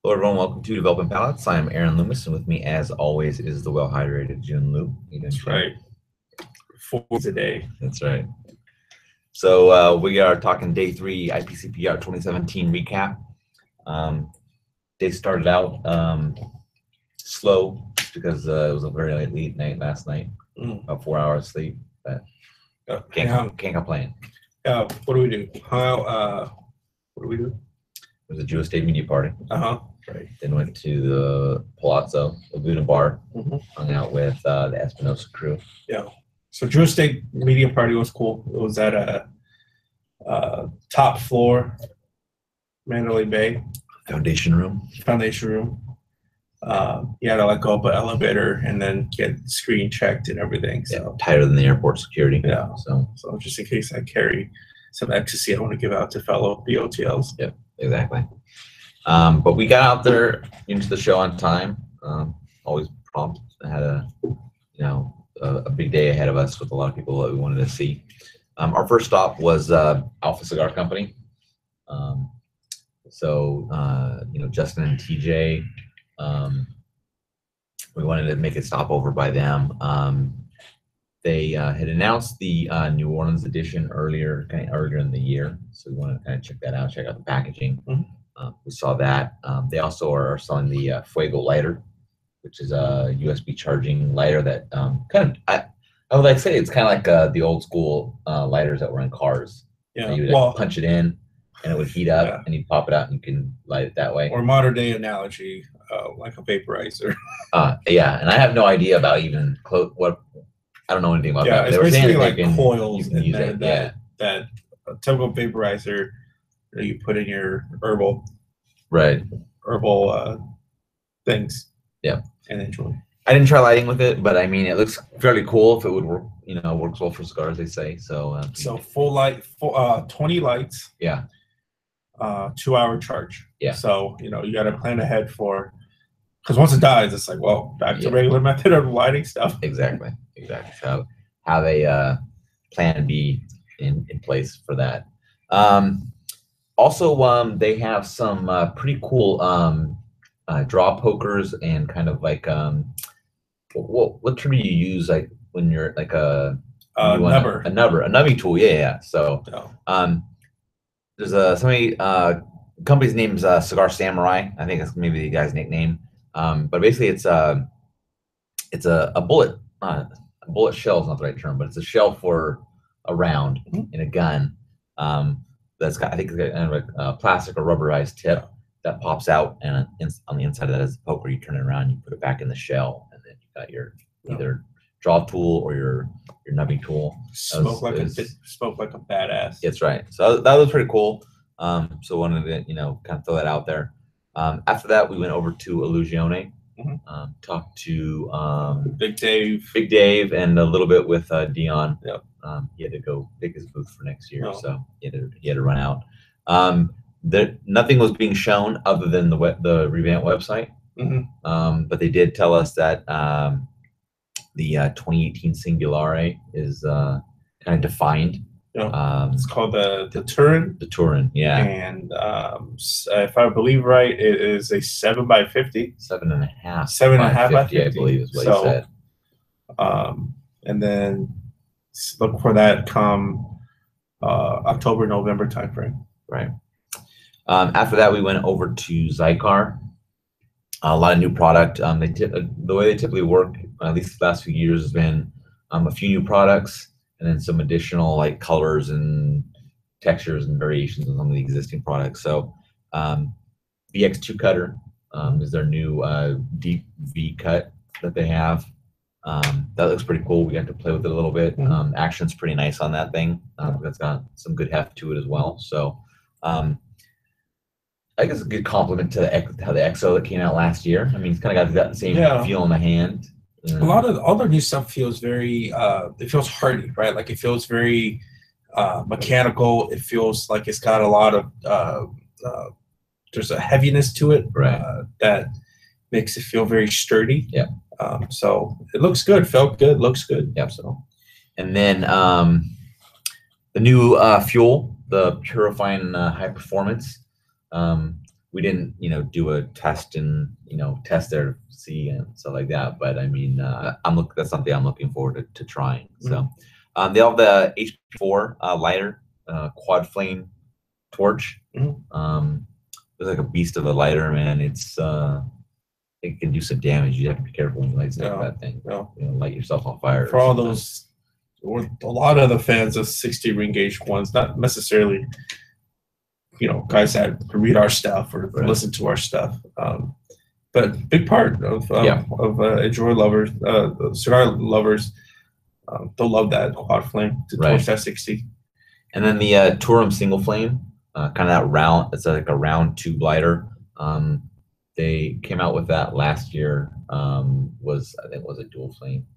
Hello, everyone. Welcome to Developing Palates. I'm Aaron Loomis, and with me, as always, is the well-hydrated Jiunn Lou. That's right. 4 days a day. That's right. So we are talking day 3 IPCPR 2017 recap. Day started out slow because it was a very late night last night, about 4 hours sleep, but can't complain. What do we do? What do we do? It was a Jewish Day media party. Right. Then went to the Palazzo, Laguna Bar, hung out with the Espinosa crew. Yeah. So Jewish Day media party was cool. It was at a top floor, Mandalay Bay. Foundation room. You had to like go up an elevator and then get the screen checked and everything. So tighter than the airport security. Yeah. So just in case I carry some ecstasy I want to give out to fellow BOTLs. Yep, exactly. But we got out there into the show on time. Always prompt. I had a big day ahead of us with a lot of people that we wanted to see. Our first stop was Alpha Cigar Company. Justin and TJ, we wanted to make a stopover by them. They had announced the New Orleans edition earlier in the year, so we wanted to kind of check that out, check out the packaging. We saw that. They also are selling the Fuego lighter, which is a USB charging lighter that I would like to say it's kind of like the old school lighters that were in cars. Yeah, you would punch it in and it would heat up, and you pop it out and you can light it that way. Or modern day analogy, like a vaporizer. Yeah, and I have no idea about even what. I don't know anything about that. It's basically like coils in there that a typical vaporizer that you put in your herbal things. Yeah, and enjoy. I didn't try lighting with it, but I mean, it looks fairly cool if it would work. Works well for cigars, they say. So full light, 20 lights. Yeah. 2-hour charge. Yeah. So you got to plan ahead because once it dies, it's like, well, back to regular method of lighting stuff. Exactly. So have a plan B in place for that. Also, they have some pretty cool draw pokers and kind of like what term do you use like when you're like a nubbing tool? Yeah. So there's somebody company's name is Cigar Samurai. I think that's maybe the guy's nickname. But basically it's a bullet. Bullet shell is not the right term, but it's a shell for a round in a gun. That's got, I think, it's got a plastic or rubberized tip that pops out, and on the inside of that is a poker. You turn it around, you put it back in the shell, and then you got your either draw tool or your nubbing tool. Spoke like a badass. That's right. So that was pretty cool. So wanted to kind of throw that out there. After that, we went over to Illusione. Talked to Big Dave, and a little bit with Dion. Yep. He had to go pick his booth for next year, so he had to run out. Nothing was being shown other than the revamped website, but they did tell us that the 2018 Singulare is kind of defined. It's called the Turin. The Turin, yeah. And if I believe right, it is a 7x50. 7.5. 7.5 by 50, I believe is what he said. And then look for that come October, November timeframe. Right. After that, we went over to Zycar. A lot of new product. The way they typically work, at least the last few years, has been a few new products, and then some additional like colors and textures and variations on some of the existing products. So VX2 cutter is their new deep V cut that they have. That looks pretty cool. We got to play with it a little bit. Action's pretty nice on that thing. That's got some good heft to it as well. So I guess it's a good compliment to the EXO that came out last year. I mean, it's kind of got the same feel in the hand. A lot of all the new stuff feels very it feels hardy, right? Like it feels very mechanical. It feels like it's got a lot of there's a heaviness to it, that makes it feel very sturdy. Yeah. So it looks good, felt good, looks good. Yeah. So, and then the new fuel, the Purifying High Performance. we didn't, do a test and, test there to see and stuff like that. But I mean, that's something I'm looking forward to trying. So, they have the HP4 lighter, quad flame torch. It's like a beast of a lighter, man. It can do some damage. You have to be careful when you light that thing. Light yourself on fire. For all those, or a lot of the fans of 60 ring gauge ones, not necessarily, guys that read our stuff or listen to our stuff, but big part of enjoy lovers, cigar lovers, they'll love that quad flame to torch that 60. And then the Turum single flame, kind of that round. It's like a round tube lighter. They came out with that last year. I think it was a dual flame.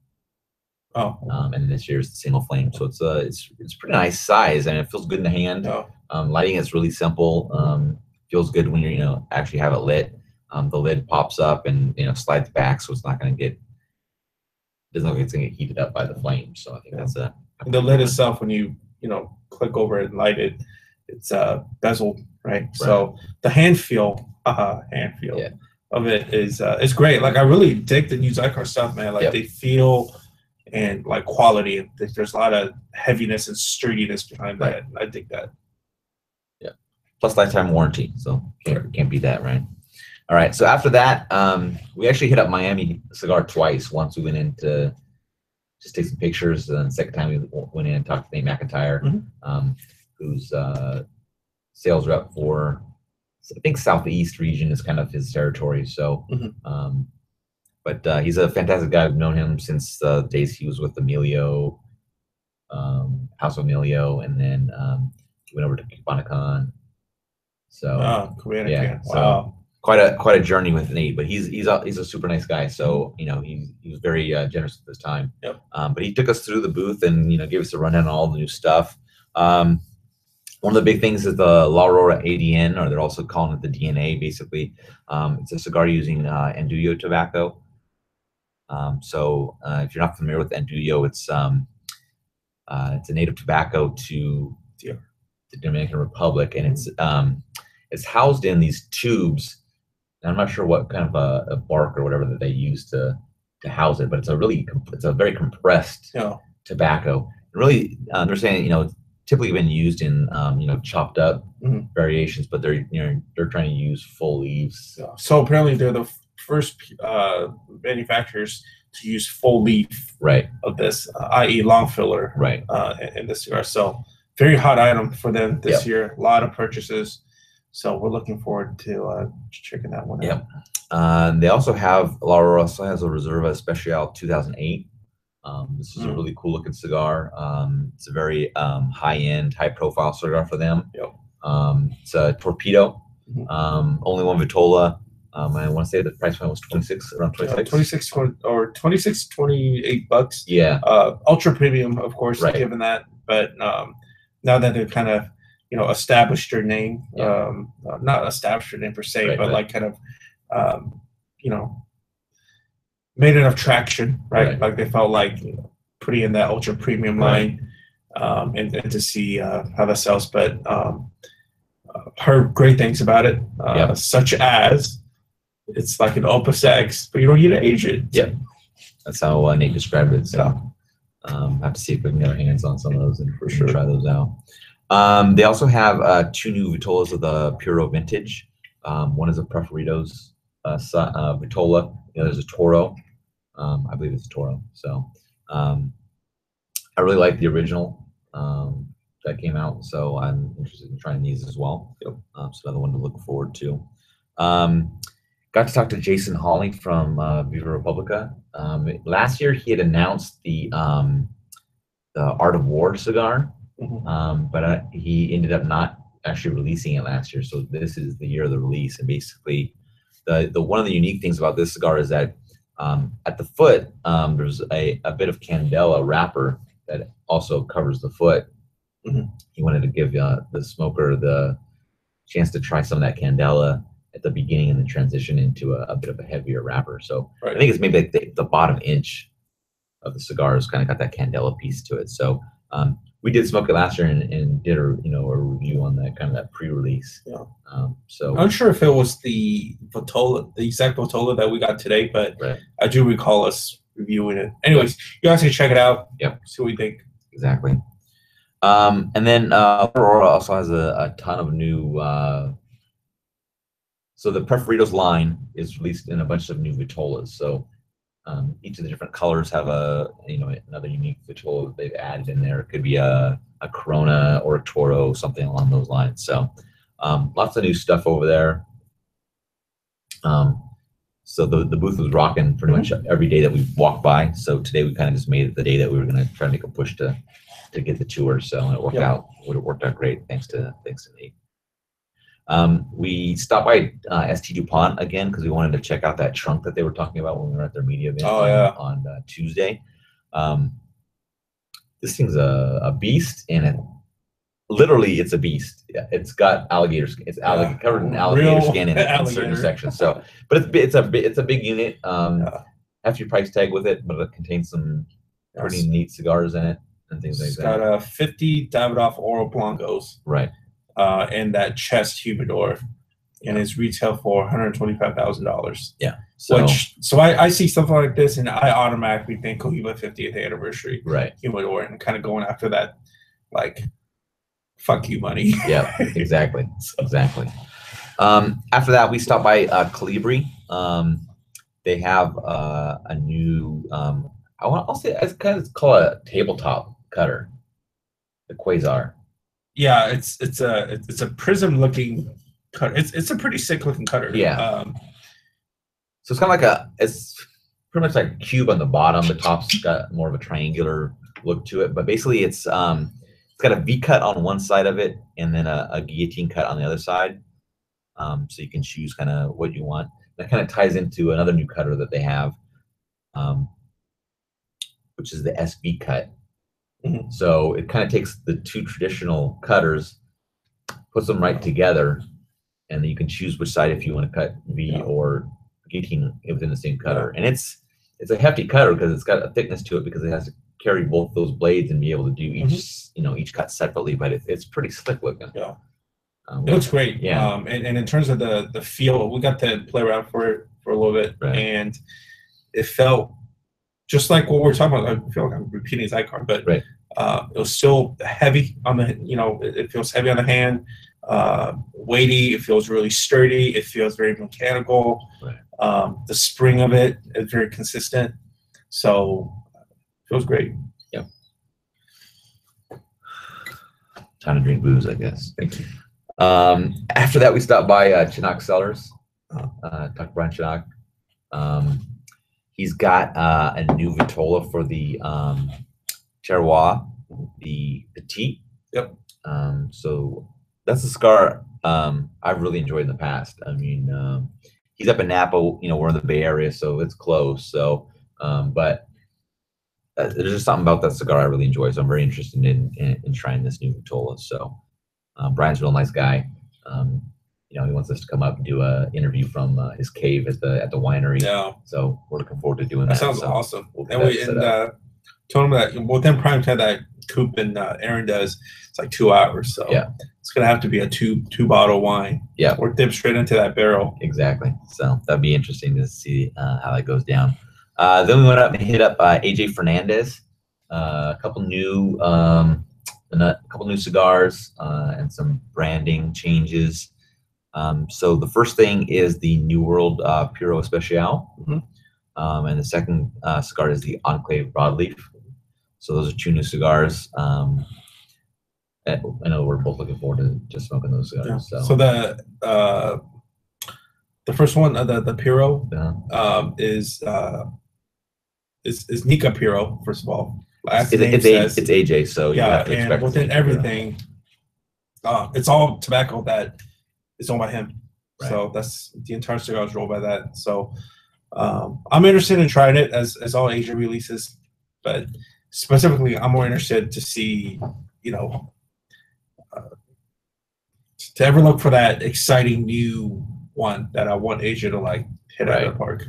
And this year's the single flame. So it's pretty nice size, and it feels good in the hand. Lighting is really simple. Feels good when you actually have it lit. The lid pops up and slides back, so it's not going to doesn't look like it's going to get heated up by the flame. So I think that's the lid itself, when you click over it and light it, it's bezeled, right? So the hand feel of it is great. Like, I really dig the new Zycar stuff, man. Like they feel and like quality. There's a lot of heaviness and sturdiness behind that. I dig that. Yeah. Plus lifetime warranty, so can't beat that, right? All right. So after that, we actually hit up Miami Cigar twice. Once we went in to just take some pictures, and the second time we went in and talked to Nate McIntyre, who's sales rep for, I think, Southeast region is kind of his territory. So, but he's a fantastic guy. I've known him since the days he was with Emilio, House of Emilio, and then he went over to Cubanacan. So, so quite a journey with Nate. But he's a super nice guy. So he was very generous with his time. But he took us through the booth and gave us a rundown on all the new stuff. One of the big things is the La Aurora ADN, or they're also calling it the DNA, basically. It's a cigar using Andullo tobacco. So if you're not familiar with Andullo, it's a native tobacco to the Dominican Republic, and it's housed in these tubes. And I'm not sure what kind of a bark or whatever that they use to house it, but it's a very compressed tobacco. And really, they're saying it's typically been used in chopped up variations, but they're trying to use full leaves. So apparently they're the first manufacturers to use full leaf of this, i.e. long filler in this cigar. So very hot item for them this year. A lot of purchases. So we're looking forward to checking that one out. They also have, La Aurora also has a Reserva Especial 2008. This is a really cool looking cigar. It's a very high-end, high-profile cigar for them. It's a Torpedo, only one Vitola. I want to say the price point was around 26 or 28 bucks. Ultra premium, of course, given that. But now that they've kind of established their name, not established their name per se, but like kind of made enough traction, like they felt like putting in that ultra premium line, and to see how that sells. But heard great things about it, such as it's like an Opus X, but you don't need to age it. That's how Nate described it. So have to see if we can get our hands on some of those and for sure try those out. They also have 2 new Vitolas of the Puro Vintage. One is a Preferitos Vitola. The other is a Toro. I believe it's a Toro. So I really like the original that came out, so I'm interested in trying these as well. So another one to look forward to. Got to talk to Jason Hawley from Viva Republica. Last year he had announced the Art of War cigar, but he ended up not actually releasing it last year. So this is the year of the release, and basically the one of the unique things about this cigar is that at the foot there's a bit of candela wrapper that also covers the foot. He wanted to give the smoker the chance to try some of that candela at the beginning and then transition into a bit of a heavier wrapper. So I think it's maybe like the bottom inch of the cigar has kind of got that candela piece to it. So we did smoke it last year and did a a review on that kind of that pre-release. Yeah. So I'm not sure if it was the Vitola, the exact Vitola that we got today, but I do recall us reviewing it. Anyways, you guys can check it out. Yep. See what you think. Exactly. And then Aurora also has a ton of new. So the Preferitos line is released in a bunch of new Vitolas. So each of the different colors have another unique Vitola that they've added in there. It could be a Corona or a Toro, something along those lines. So lots of new stuff over there. So the booth was rocking pretty much every day that we walked by. So today we kind of just made it the day that we were going to try to make a push to get the tour. So it worked out. It worked out great thanks to Nate. We stopped by ST DuPont again because we wanted to check out that trunk that they were talking about when we were at their media event on Tuesday. This thing's a beast, and literally it's a beast. Yeah, it's got alligator skin. It's covered in alligator skin in certain sections. So, but it's a big unit. Hefty price tag with it, but it contains some pretty neat cigars in it and things like that. It's got 50 Davidoff Oro Blancos. Right. And that chest humidor, and it's retail for $125,000. Yeah. So I see something like this, and I automatically think Cohiba 50th anniversary humidor, and kind of going after that, like, fuck you money. Yeah, exactly. Exactly. After that, we stopped by Calibri. They have a new, I'll say, I kind of call it a tabletop cutter, the Quasar. Yeah, it's a prism looking cutter. It's a pretty sick looking cutter. Yeah. So it's kind of like it's pretty much like a cube on the bottom. The top's got more of a triangular look to it, but basically it's got a V cut on one side of it and then a guillotine cut on the other side. So you can choose kind of what you want. That kind of ties into another new cutter that they have, which is the SV cut. So it kind of takes the two traditional cutters, puts them right together, and then you can choose which side if you want to cut V or guillotine within the same cutter. And it's a hefty cutter because it's got a thickness to it because it has to carry both those blades and be able to do each cut separately. But it's pretty slick looking. Yeah, it looks great. Yeah. And in terms of the feel, we got to play around for it for a little bit, and it felt just like what we're talking about. I feel like I'm repeating Zycar, but it was still heavy on the, it feels heavy on the hand, weighty. It feels really sturdy. It feels very mechanical. The spring of it is very consistent. So it feels great. Yep. Time to drink booze, I guess. Thank you. After that, we stopped by Chinook Cellars. Talked to Brian Chinook. He's got a new Vitola for the Terroir, the Petit. Yep. So that's a cigar I've really enjoyed in the past. I mean, he's up in Napa. We're in the Bay Area, so it's close. So, but there's just something about that cigar I really enjoy. So I'm very interested in trying this new Vitola. So Brian's a real nice guy. He wants us to come up and do an interview from his cave at the winery. Yeah. So we're looking forward to doing that. That sounds awesome. We'll told him that within prime time that Coop and Aaron does, it's like 2 hours. So it's gonna have to be a two bottle wine. Yeah. Or dip straight into that barrel. Exactly. So that'd be interesting to see how that goes down. Then we went up and hit up AJ Fernandez, a couple new cigars and some branding changes. So the first thing is the New World Puro Especial, and the second cigar is the Enclave Broadleaf. So those are 2 new cigars. I know we're both looking forward to smoking those cigars. Yeah. So the first one, the Puro, is Nika Puro. First of all, it's AJ. So you have to expect and within everything, it's all tobacco that is owned by him. Right. So that's the entire cigar is rolled by that. So I'm interested in trying it as all Asia releases, but specifically, I'm more interested to see, to ever look for that exciting new one that I want Asia to hit out of the park.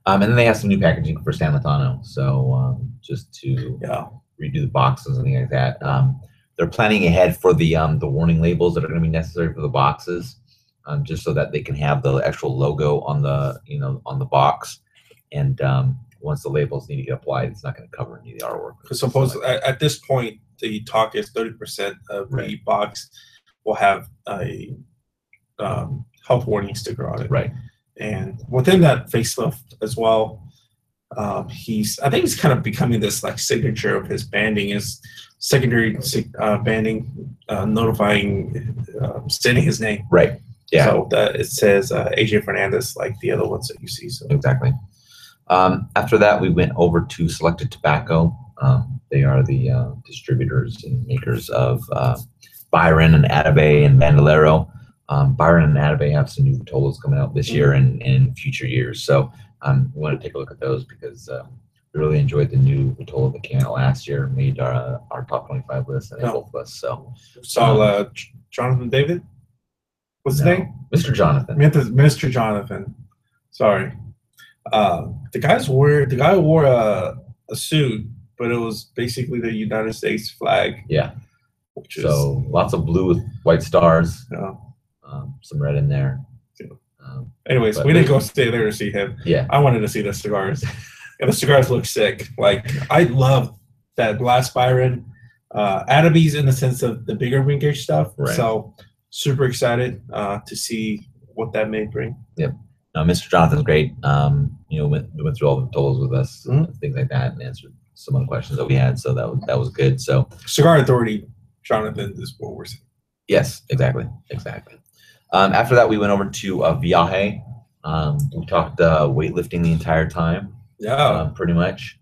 And then they have some new packaging for San Latano. So just to redo the boxes and things like that. They're planning ahead for the warning labels that are going to be necessary for the boxes, just so that they can have the actual logo on the on the box. And once the labels need to get applied, it's not going to cover any of the artwork. Because suppose at this point, the talk is 30% of the box will have a health warning sticker on it. Right. And within that facelift as well, I think he's kind of becoming this like signature of his banding is secondary banding, notifying, sending his name. Right. Yeah. So that it says AJ Fernandez, like the other ones that you see. So exactly. After that, we went over to Selected Tobacco. They are the distributors and makers of Byron and Atabey and Bandolero. Byron and Atabey have some new Vitolas coming out this year and in future years. So we want to take a look at those because we really enjoyed the new Vitola that came out last year, made our top 25 list, and both of us. So saw Jonathan David. What's his name? Mr. Jonathan. Mr. Jonathan. Sorry. The guy wore a suit, but it was basically the United States flag. Yeah. So lots of blue with white stars. Yeah. Some red in there. Anyways, we didn't go stay there to see him. Yeah. I wanted to see the cigars. And the cigars look sick. Like, I love that last Byron. Atabey's in the sense of the bigger vintage stuff. Right. So super excited to see what that may bring. Yep. No, Mr. Jonathan's great. We went through all the Vitolas with us, things like that, and answered some of the questions that we had. So that was good. So Cigar Authority, Jonathan is what we're saying. Yes, exactly. After that, we went over to Viaje. We talked weightlifting the entire time. Yeah. Pretty much.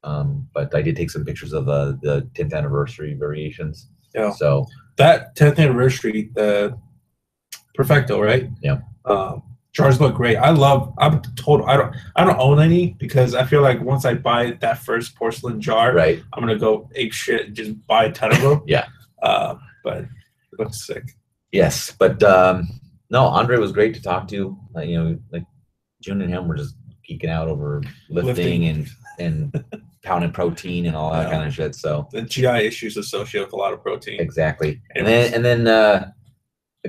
But I did take some pictures of the 10th anniversary variations. Yeah. So that 10th anniversary, the Perfecto, right? Yeah. Jars look great. I don't own any because I feel like once I buy that first porcelain jar, right, I'm gonna go ape shit and just buy a ton of them. Yeah. But it looks sick. Yes, but no, Andre was great to talk to. Like Jiunn and him were just geeking out over lifting. and pounding protein and all that kind of shit. So the GI issues associated with a lot of protein. Exactly. And then a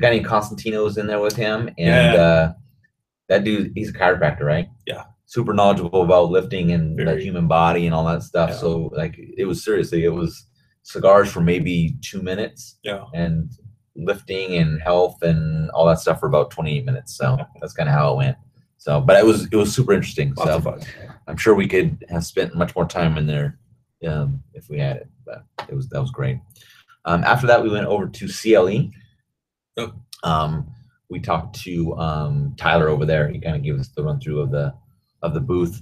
guy named Constantino was in there with him, and that dude, he's a chiropractor, right? Yeah. Super knowledgeable about lifting and the human body and all that stuff. Yeah. So it was cigars for maybe 2 minutes. Yeah. And lifting and health and all that stuff for about 28 minutes. So that's kind of how it went. So, but it was super interesting. Lots of fun. I'm sure we could have spent much more time in there if we had it. But that was great. After that, we went over to CLE. Yep. We talked to Tyler over there. He kind of gave us the run through of the booth.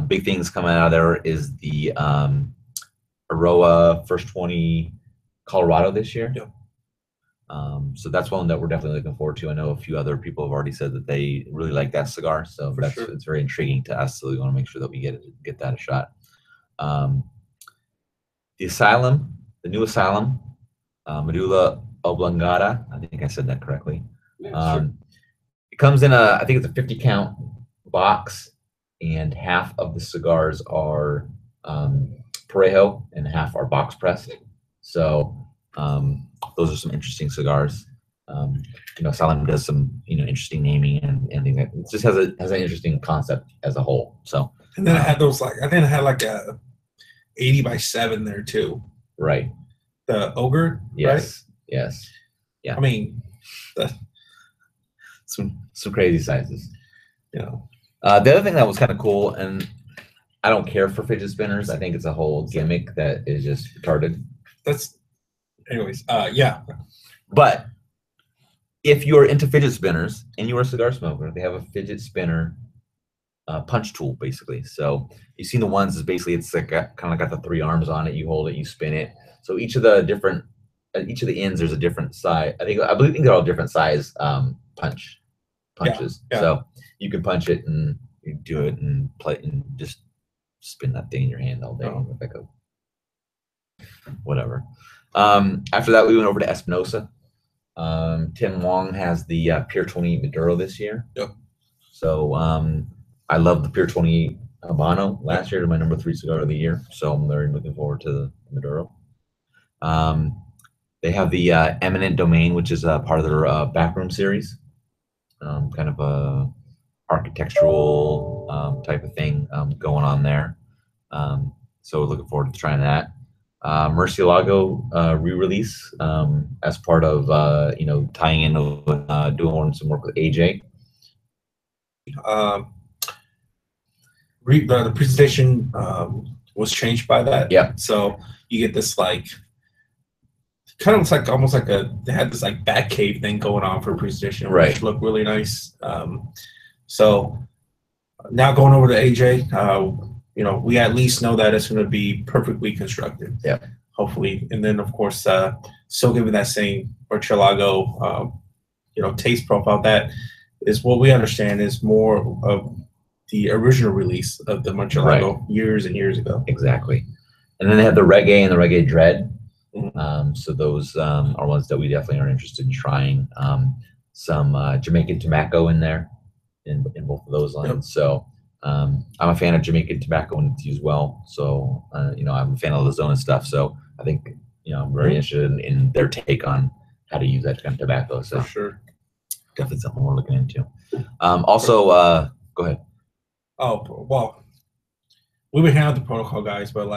Big things coming out of there is the Aroa First 20 Colorado this year. Yep. So that's one that we're definitely looking forward to. I know a few other people have already said that they really like that cigar, so it's very intriguing to us. So we want to make sure that we get that a shot. The Asylum, the new Asylum, Medulla Oblongata. I think I said that correctly. Sure. It comes in I think it's a 50 count box, and half of the cigars are Parejo and half are box pressed. So those are some interesting cigars. Asylum does some interesting naming and things. It just has an interesting concept as a whole. So and then it had those I think it had like a 80 by 7 there too. Right. The Ogre. Yes. Right? Yes. Yeah. I mean, some crazy sizes. The other thing that was kind of cool, and I don't care for fidget spinners. I think it's a whole gimmick that is just retarded. Anyways, yeah. But if you're into fidget spinners and you're a cigar smoker, they have a fidget spinner punch tool, basically. So you've seen the ones is basically it's like kind of got the 3 arms on it. You hold it, you spin it. So each of the ends there's a different size. I think they're all different size punches. Yeah. So you can punch it and you do it and play and just spin that thing in your hand all day. Like whatever. After that, we went over to Espinosa. Tim Wong has the Pier 28 Maduro this year. Yep. So I love the Pier 28 Habano last year to my number 3 cigar of the year. So I'm very looking forward to the Maduro. They have the Eminent Domain, which is part of their Backroom series, kind of a architectural type of thing going on there. So looking forward to trying that. Murcielago re-release as part of tying in with doing some work with AJ. The presentation was changed by that. Yeah. So you get this like kind of looks like almost like they had this like bat cave thing going on for a presentation, Right. which looked really nice. So now going over to AJ, we at least know that it's going to be perfectly constructed. Yeah. Hopefully, and then of course, still giving that same Murcielago, taste profile. That is what we understand is more of the original release of the Murcielago years and years ago. Exactly. And then they have the Reggae and the Reggae Dread. So those are ones that we definitely are interested in trying. Some Jamaican tobacco in there in both of those lines. Yep. So I'm a fan of Jamaican tobacco when it's used well. So I'm a fan of Lazona stuff. So I think I'm very interested in their take on how to use that kind of tobacco. So for sure, definitely something we're looking into. Also, go ahead. Oh well, we were handling the protocol guys, but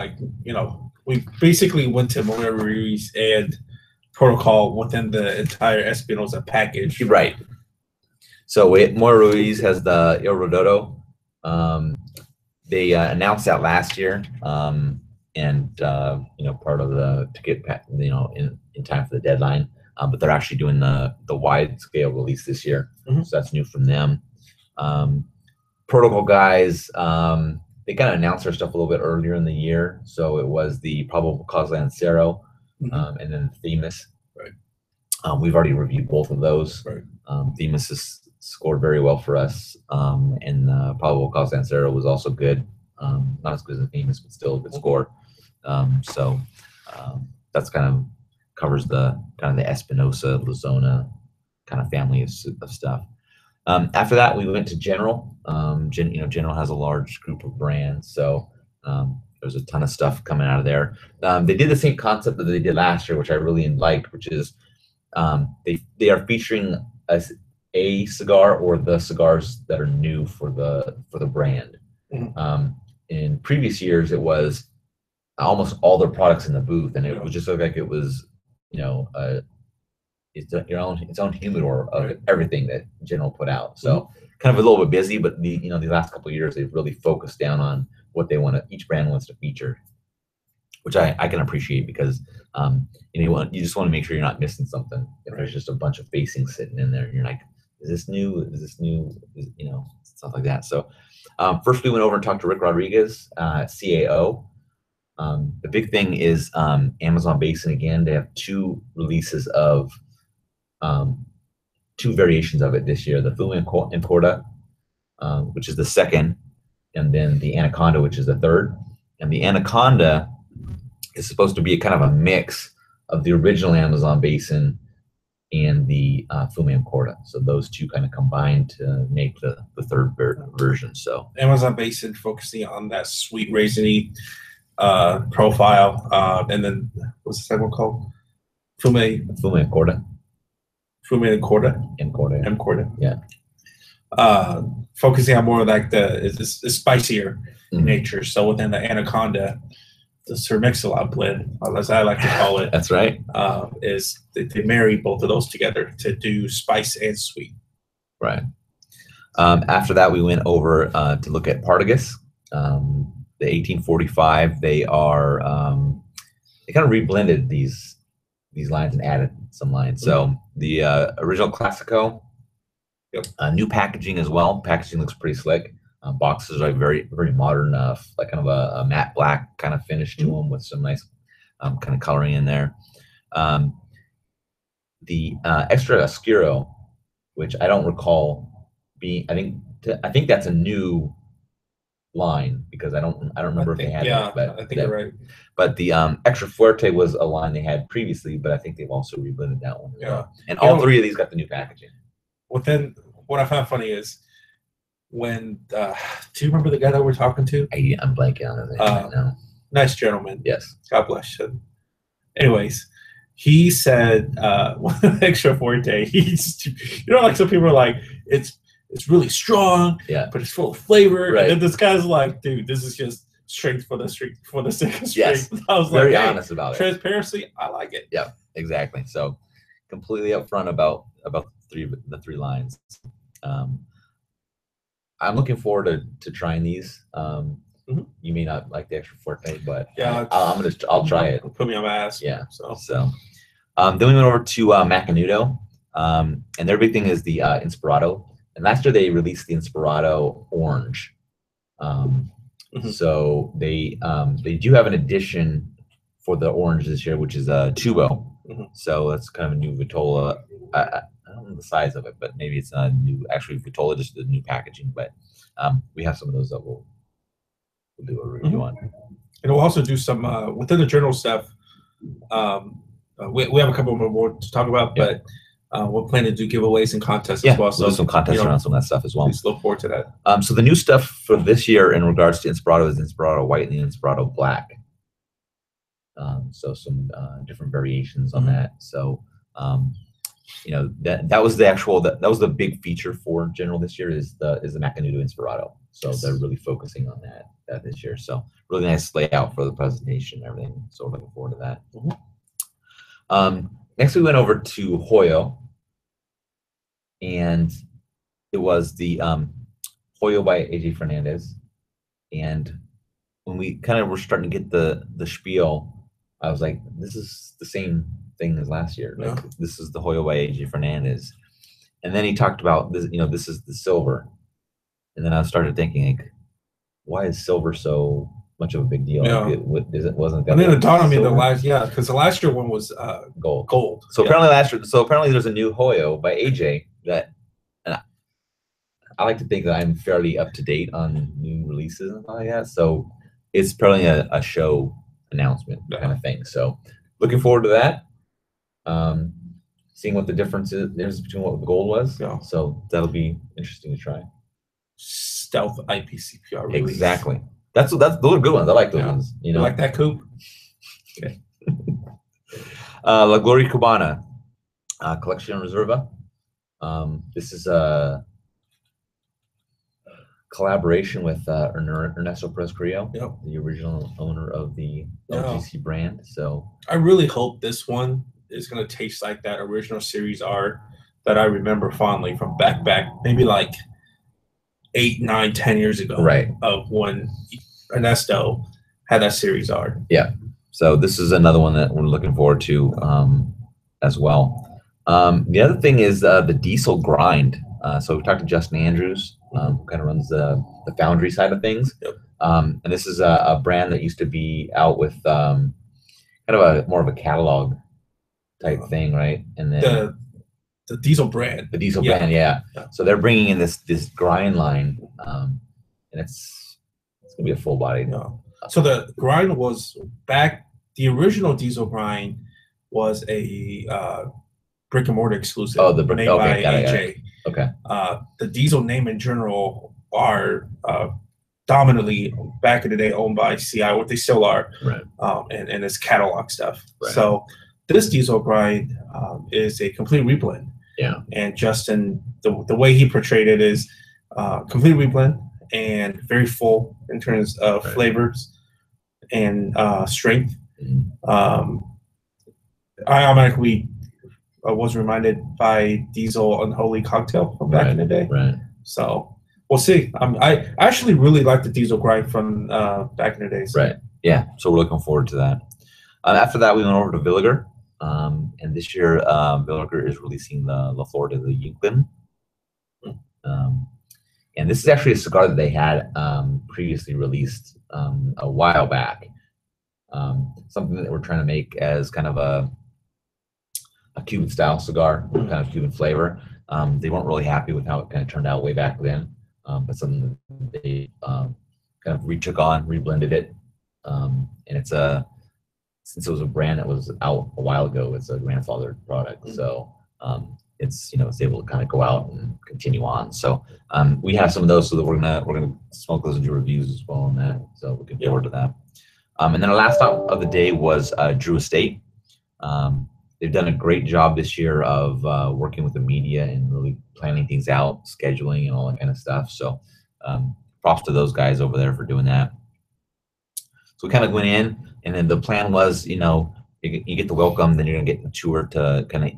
we basically went to Moira Ruiz and protocol within the entire Espinosa package. Right. So Moira Ruiz has the Il Rodoto. They announced that last year, and part of to get in time for the deadline. But they're actually doing the wide scale release this year, so that's new from them. Protocol guys, they kind of announced their stuff a little bit earlier in the year. So it was the Probable Cause Lancero, and then Themis. Right. We've already reviewed both of those. Right. Themis has scored very well for us, and Probable Cause Lancero was also good. Not as good as Themis, but still a good score. So that's kind of covers the Espinosa, Lazona kind of family of stuff. After that, we went to General. General has a large group of brands, so there's a ton of stuff coming out of there. They did the same concept that they did last year, which I really liked, which is they are featuring a cigar or the cigars that are new for the brand. In previous years, it was almost all their products in the booth, and it was just like it was its own humidor of everything that General put out. So kind of a little bit busy, but the last couple of years they've really focused down on what they want to, each brand wants to feature, which I can appreciate because you just want to make sure you're not missing something. If there's just a bunch of facings sitting in there and you're like, is this new? Is this new? Stuff like that. So first we went over and talked to Rick Rodriguez, CAO. The big thing is Amazon Basin again. They have 2 releases of 2 variations of it this year: the Fuma and Corda, which is the second, and then the Anaconda, which is the third. And the Anaconda is supposed to be kind of a mix of the original Amazon Basin and the Fuma and Corda. So those 2 kind of combined to make the third version. So Amazon Basin focusing on that sweet raisiny profile, and then what's the second one called? Fuma and Corda. Fuma and Corda. And Corda. Yeah. Focusing on more like the spicier nature. So within the Anaconda, the Sir Mix-a-Lot blend, as I like to call it. That's right. Is they marry both of those together to do spice and sweet. Right. After that, we went over to look at Partagas. The 1845, they are they kind of reblended these lines and added some lines. So the original Classico, new packaging as well. Packaging looks pretty slick. Boxes are very, very modern, like kind of a matte black kind of finish to them with some nice kind of coloring in there. The Extra Oscuro, which I don't recall being, I think that's a new line because I don't remember if they had it. But I think you're right. But the Extra Fuerte was a line they had previously, but I think they've also reblended that one. Yeah. And all 3 of these got the new packaging. Within what I found funny is when do you remember the guy that we're talking to? I'm blanking on his name right now. Nice gentleman. Yes. God bless him. Anyways, he said extra forte. He's, like some people are like, it's really strong, but it's full of flavor. Right. And then this guy's like, dude, this is just strength for the sake of strength. Yes. I was very honest about it. Transparency, I like it. Yeah, exactly. So completely upfront about the three lines. I'm looking forward to trying these. You may not like the extra forte, but I'll try it. Put me on my ass. Yeah. So then we went over to Macanudo, and their big thing is the Inspirato. And last year they released the Inspirato Orange. So they do have an addition for the orange this year, which is a Tubo. So that's kind of a new Vitola. I don't know the size of it, but maybe it's not a new, actually Vitola, just the new packaging. But we have some of those that we'll do a review on. And we'll also do some within the journal stuff. We have a couple more to talk about, but we're planning to do giveaways and contests as well. So some contests around some of that stuff as well. Please look forward to that. So the new stuff for this year in regards to Inspirato is Inspirato White and Inspirato Black. So some different variations on that. So that was the big feature for General this year is the Macanudo Inspirato. So they're really focusing on that this year. So really nice layout for the presentation and everything. So we're looking forward to that. Next we went over to Hoyo, and it was the Hoyo by AJ Fernandez. And when we kind of were starting to get the spiel, I was like, this is the same thing as last year. Like, this is the Hoyo by AJ Fernandez. And then he talked about this, this is the silver. And then I started thinking, like, why is silver so much of a big deal? Yeah. Like wasn't that? And then it dawned on me because the last year one was gold. So apparently there's a new Hoyo by AJ that, and I like to think that I'm fairly up to date on new releases and all like that. So it's probably a show announcement kind of thing. So looking forward to that. Seeing what the difference is between what the gold was. Yeah. So that'll be interesting to try. Stealth IPCPR release. Exactly. Those are good ones. I like those ones. You like that, Coop? Okay. La Gloria Cubana, Collection Reserva. This is a collaboration with Ernesto Perez Carrillo, the original owner of the LGC brand. So I really hope this one is going to taste like that original Series R that I remember fondly from back maybe like 8, 9, 10 years ago. Right. Of when Ernesto had that Series R. Yeah. So this is another one that we're looking forward to as well. The other thing is the diesel grind. So we talked to Justin Andrews, who kind of runs the foundry side of things. Yep. And this is a brand that used to be out with kind of more of a catalog type thing, right? And then the diesel brand. The diesel brand, yeah. So they're bringing in this grind line, and it's gonna be a full body. No. So the grind was back. The original diesel grind was a brick and mortar exclusive. Oh, the brick made by AJ. Okay. The diesel name in general are dominantly back in the day owned by CI, what they still are, right? And it's catalog stuff. Right. So this diesel grind is a complete reblend. Yeah. And Justin, the way he portrayed it is complete reblend and very full in terms of flavors and strength. Mm-hmm. I automatically was reminded by Diesel Unholy Cocktail from back in the day. Right. So we'll see. I actually really like the diesel grind from back in the days. Right. Yeah. So we're looking forward to that. After that, we went over to Villiger. And this year, Villiger is releasing the La Flor de la Yingling. And this is actually a cigar that they had previously released a while back. Something that we're trying to make as kind of a Cuban style cigar, kind of Cuban flavor. They weren't really happy with how it kind of turned out way back then, but something that they kind of retook on, reblended it, and it's since it was a brand that was out a while ago, it's a grandfathered product. So it's it's able to kind of go out and continue on. So we have some of those, so that we're gonna smoke those and do reviews as well on that. So looking forward to that. And then the last stop of the day was Drew Estate. They've done a great job this year of working with the media and really planning things out, scheduling and all that kind of stuff. So props to those guys over there for doing that. So we kind of went in, and then the plan was, you get the welcome, then you're gonna get the tour to kind of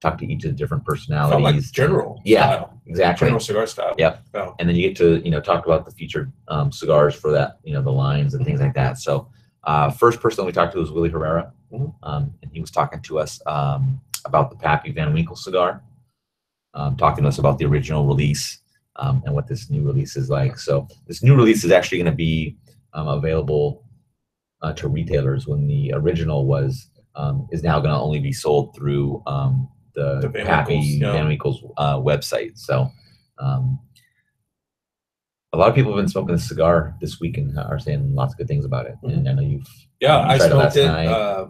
talk to each of the different personalities. Felt like general style. Exactly. General cigar style. Yep. Oh. And then you get to talk about the featured cigars for that, the lines and things like that. So first person we talked to was Willie Herrera, and he was talking to us about the Pappy Van Winkle cigar, talking to us about the original release and what this new release is like. So this new release is actually going to be available to retailers, when the original is now going to only be sold through the Pappy Van Winkle's website. So a lot of people have been smoking this cigar this week and are saying lots of good things about it. And I know you I smoked it. I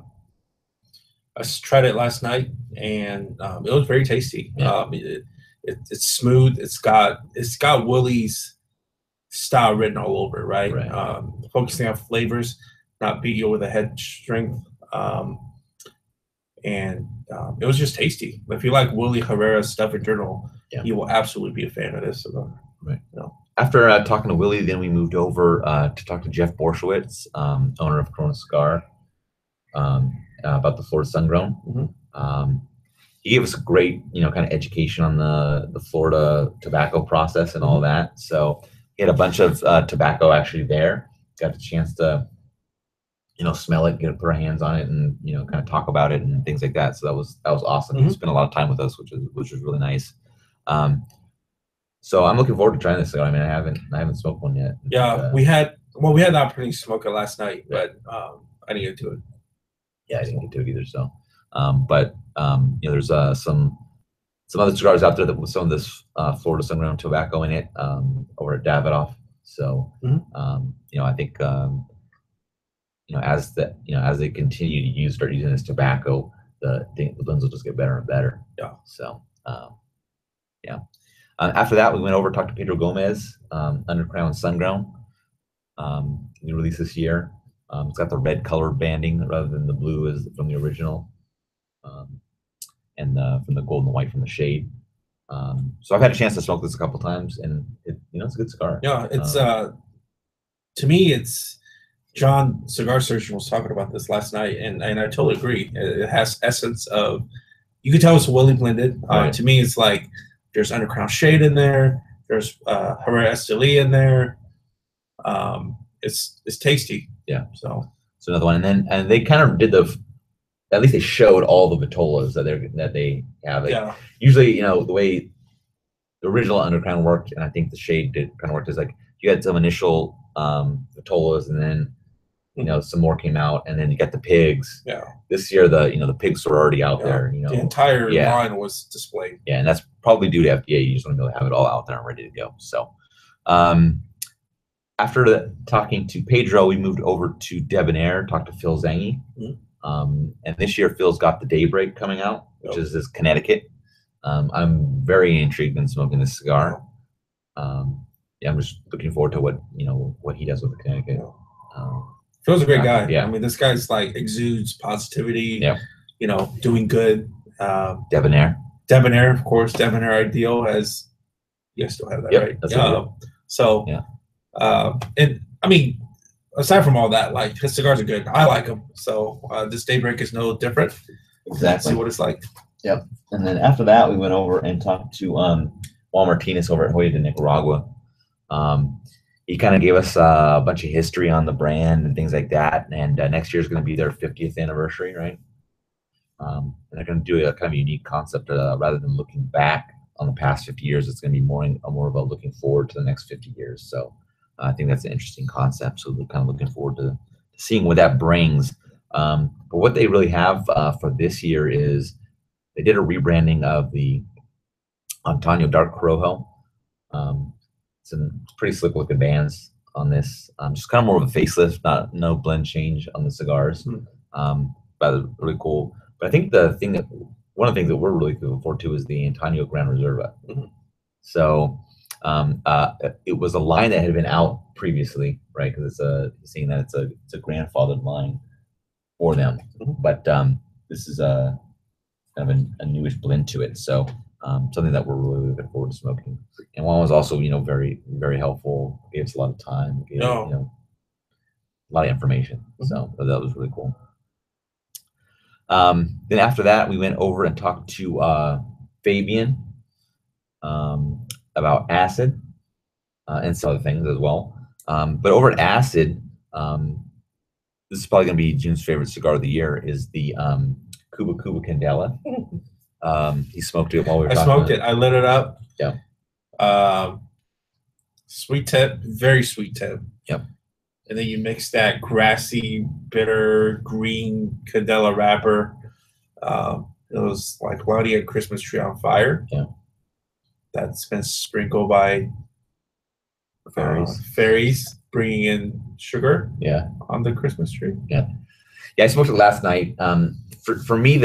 tried it last night, and it was very tasty. Yeah. It's smooth. It's got Willie's style written all over it, right? Focusing on flavors, not beat you over the head strength. And it was just tasty. If you like Willie Herrera's stuff in general, you will absolutely be a fan of this cigar. Right. After talking to Willie, then we moved over to talk to Jeff Borshowitz, owner of Corona Cigar, about the Florida Sun-Grown. He gave us a great, kind of education on the Florida tobacco process and all that. So he had a bunch of tobacco actually there. Got the chance to smell it, put our hands on it, and kind of talk about it and things like that. So that was awesome. He spent a lot of time with us, which was really nice. So I'm looking forward to trying this cigar. I mean, I haven't smoked one yet. Yeah, we had the opportunity to smoke it last night, but I didn't get to it. Yeah, I didn't get to it either. So, there's some other cigars out there that with some of this Florida Sun-Grown tobacco in it over at Davidoff. So, I think. As they continue to start using this tobacco, the blends will just get better and better. Yeah. So, after that, we went over to talk to Pedro Gomez, Undercrown Sun-Grown. New release this year. It's got the red color banding rather than the blue as from the original, and from the gold and white from the shade. So I've had a chance to smoke this a couple times, and it's a good cigar. Yeah, it's to me, it's. John Cigar Surgeon was talking about this last night, and I totally agree. It has essence of, you can tell it's Willie blended. To me, it's like there's Undercrown Shade in there. There's Herrera Esteli in there. It's tasty. Yeah. So another one, and they kind of did at least they showed all the vitolas that they have. Usually, the way the original Undercrown worked, and I think the shade did kind of work, is like you had some initial vitolas, and then some more came out, and then you got the pigs. Yeah. This year, the pigs were already out there. The entire line was displayed. Yeah, and that's probably due to FDA. You just want to be able to have it all out there and ready to go. So, after talking to Pedro, we moved over to Debonair, talked to Phil Zangi. And this year, Phil's got the Daybreak coming out, which is this Connecticut. I'm very intrigued in smoking this cigar. I'm just looking forward to what he does with the Connecticut. Phil's a great guy. Yeah. I mean, this guy's like exudes positivity. Yeah. Doing good. Debonair, of course. Debonair Ideal has. You guys still have that, right? That's so. Yeah. And I mean, aside from all that, like his cigars are good. I like them. So this Daybreak is no different. Exactly. Let's see what it's like. Yep. And then after that, we went over and talked to Juan Martinez over at Hoya de Nicaragua. He kind of gave us a bunch of history on the brand and things like that. And next year is going to be their 50th anniversary, right? And they're going to do a kind of unique concept rather than looking back on the past 50 years. It's going to be more about looking forward to the next 50 years. So I think that's an interesting concept. So we're kind of looking forward to seeing what that brings. But what they really have for this year is they did a rebranding of the Antonio Dark Corojo. Some pretty slick looking bands on this. Just kind of more of a facelift, no blend change on the cigars. But really cool. But I think the thing that one of the things that we're really looking forward to is the Antonio Gran Reserva. Mhm. So it was a line that had been out previously, right? Because seeing that it's a grandfathered line for them, but this is a kind of a newish blend to it. So something that we're really looking forward to smoking. And one was also, very, very helpful. Gave us a lot of time. Gave, a lot of information. So that was really cool. Then after that, we went over and talked to Fabian about acid and some other things as well. But over at acid, this is probably going to be Jiunn's favorite cigar of the year, is the Cuba Cuba Candela. He smoked it while we were talking. I smoked it. I lit it up. Yeah. Sweet tip, very sweet tip. Yep. And then you mix that grassy, bitter, green Candela wrapper. It was like lighting a Christmas tree on fire. Yeah. That's been sprinkled by fairies bringing in sugar. Yeah. On the Christmas tree. Yeah. Yeah, I smoked it last night. For me,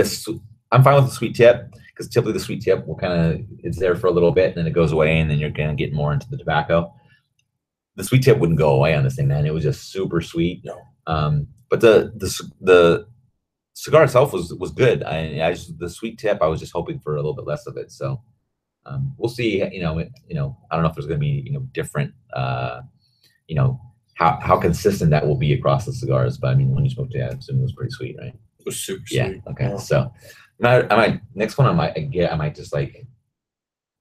I'm fine with the sweet tip, because typically the sweet tip will it's there for a little bit and then it goes away, and then you're gonna get more into the tobacco. The sweet tip wouldn't go away on this thing, man. It was just super sweet. No. But the cigar itself was good. The sweet tip, I was just hoping for a little bit less of it. So we'll see. I don't know if there's gonna be different. How consistent that will be across the cigars. But I mean, when you smoked it, I assume it was pretty sweet, right? It was super yeah. sweet. Okay. Yeah. So I might next one I might just like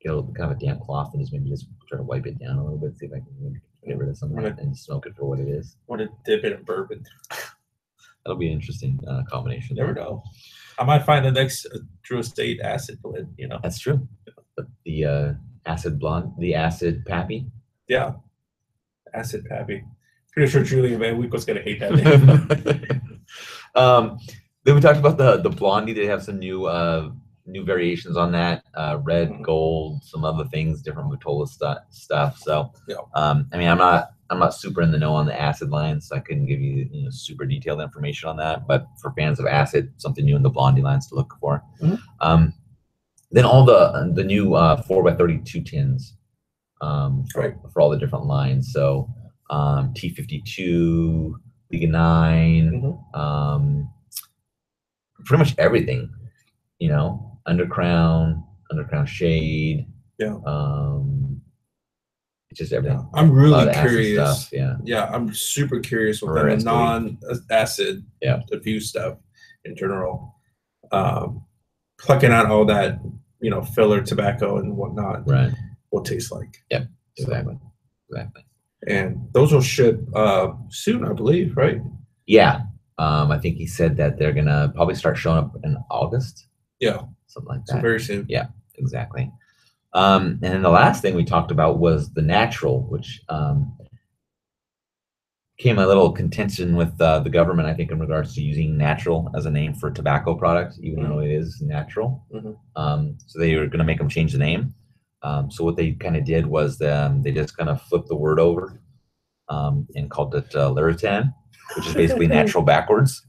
get a kind of a damp cloth and just try to wipe it down a little bit, see if I can get rid of some of it and smoke it for what it is. Want to dip it in bourbon? That'll be an interesting combination. Never know. I might find the next Drew Estate acid blend. That's true. The acid blonde, the acid pappy. Yeah, acid pappy. Pretty sure Julian Van Winkle's gonna hate that name. Then we talked about the blondie. They have some new variations on that, red, gold, some other things, different Vitola stuff. So yeah. I mean, I'm not super in the know on the acid lines, so I couldn't give you, super detailed information on that. But for fans of acid, something new in the blondie lines to look for. Then all the new 4x32 tins for all the different lines. So T52, Liga 9, pretty much everything. Undercrown shade. Yeah. It's just everything. Yeah. I'm really curious. Stuff, yeah. Yeah, I'm super curious with the non-acid diffuse stuff in general. Plucking out all that, filler tobacco and whatnot. Right. Will taste like. Yep. Exactly. And those will ship soon, I believe, right? Yeah. I think he said that they're gonna probably start showing up in August. Yeah. Something like that. So very soon. Yeah, exactly. And then the last thing we talked about was the natural, which came a little contention with the government, I think, in regards to using natural as a name for tobacco product, even though it is natural. So they were going to make them change the name. So what they kind of did was they just kind of flipped the word over and called it Luritan, which is basically natural backwards.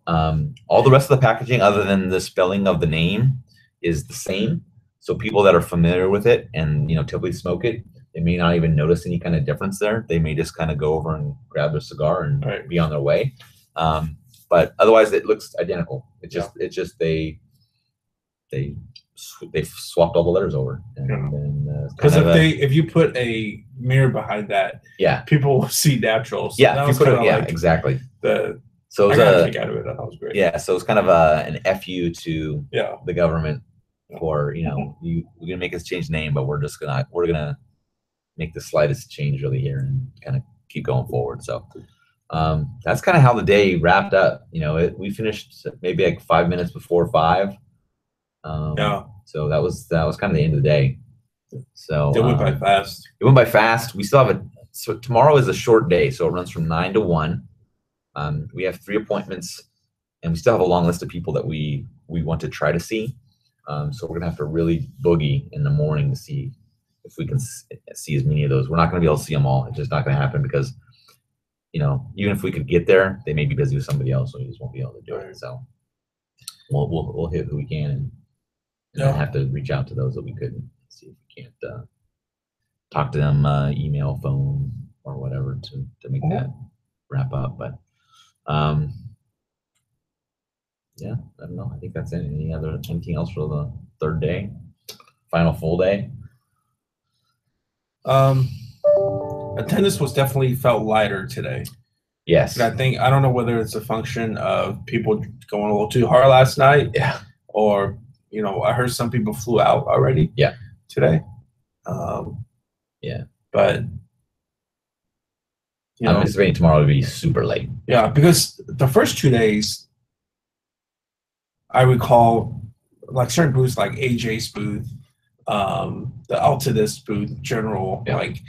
All the rest of the packaging, other than the spelling of the name, is the same. So people that are familiar with it and typically smoke it, they may not even notice any kind of difference there. They may just kind of go over and grab their cigar and be on their way. But otherwise, it looks identical. It's just they swapped all the letters over. Because if you put a mirror behind that, people will see natural. So if you put it, exactly. So I got a kick out of it. I thought it was great. Yeah, so it's kind of an FU to the government for we're gonna make us change the name, but we're gonna make the slightest change really here and kind of keep going forward. So that's kind of how the day wrapped up. We finished maybe like 5 minutes before 5. So that was kind of the end of the day. So it went by fast. It went by fast. We still have so tomorrow is a short day, so it runs from 9 to 1. We have 3 appointments, and we still have a long list of people that we want to try to see. So we're gonna have to really boogie in the morning to see if we can see as many of those. We're not gonna be able to see them all. It's just not gonna happen because, even if we could get there, they may be busy with somebody else, so we just won't be able to do it. So we'll hit who we can and then have to reach out to those that we couldn't. See if we can't talk to them, email, phone, or whatever to make that wrap up. But yeah, I don't know. I think that's it. Anything else for the third day, final full day? Attendance was definitely felt lighter today. Yes. And I don't know whether it's a function of people going a little too hard last night. Yeah. Or, I heard some people flew out already. Yeah. Today. Yeah. But, I'm anticipating tomorrow to be super late. Yeah, because the first 2 days, I recall like certain booths like AJ's booth, the Altadis booth, General, like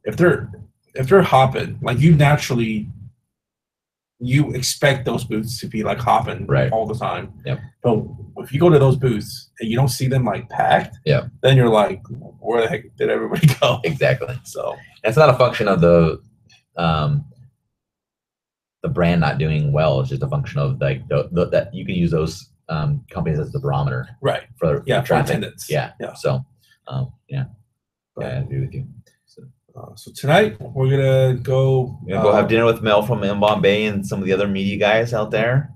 if they're hopping, like you expect those booths to be like hopping all the time. Yep. But if you go to those booths and you don't see them like packed, then you're like, where the heck did everybody go? Exactly. So it's not a function of the brand not doing well. It's just a function of like that you can use those companies as the barometer, for traffic. Attendance. Yeah. So I agree with you. So tonight we're gonna go have dinner with Mel from Inbound Bay and some of the other media guys out there.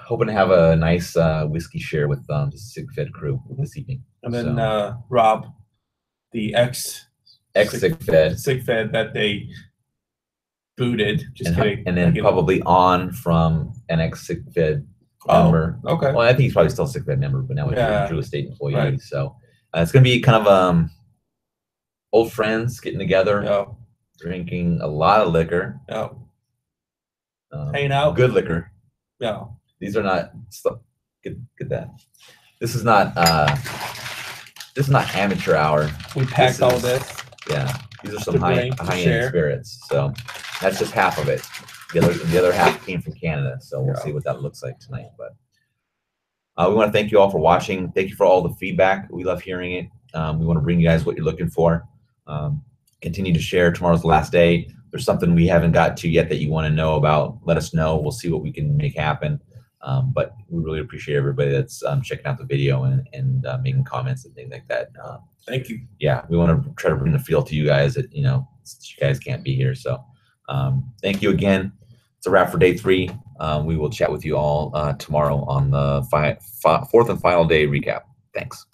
Hoping to have a nice whiskey share with the SigFed crew this evening. And then Rob, the ex SigFed that they booted. Just kidding. And then probably on from an ex SigFed member. Okay. Well, I think he's probably still a SigFed member, but now he's a true estate employee. Right. So it's going to be kind of old friends getting together, drinking a lot of liquor. Hanging out. Good liquor. Yeah. These are not get that. This is not amateur hour. We packed all this. Yeah. These are some high-end spirits. So that's just half of it. The other half came from Canada. So we'll see what that looks like tonight. But we want to thank you all for watching. Thank you for all the feedback. We love hearing it. We want to bring you guys what you're looking for. Continue to share. Tomorrow's the last day. If there's something we haven't got to yet that you want to know about, let us know. We'll see what we can make happen. But we really appreciate everybody that's checking out the video and making comments and things like that. Thank you. Yeah, we want to try to bring the feel to you guys that, since you guys can't be here. So thank you again. It's a wrap for day 3. We will chat with you all tomorrow on the 4th and final day recap. Thanks.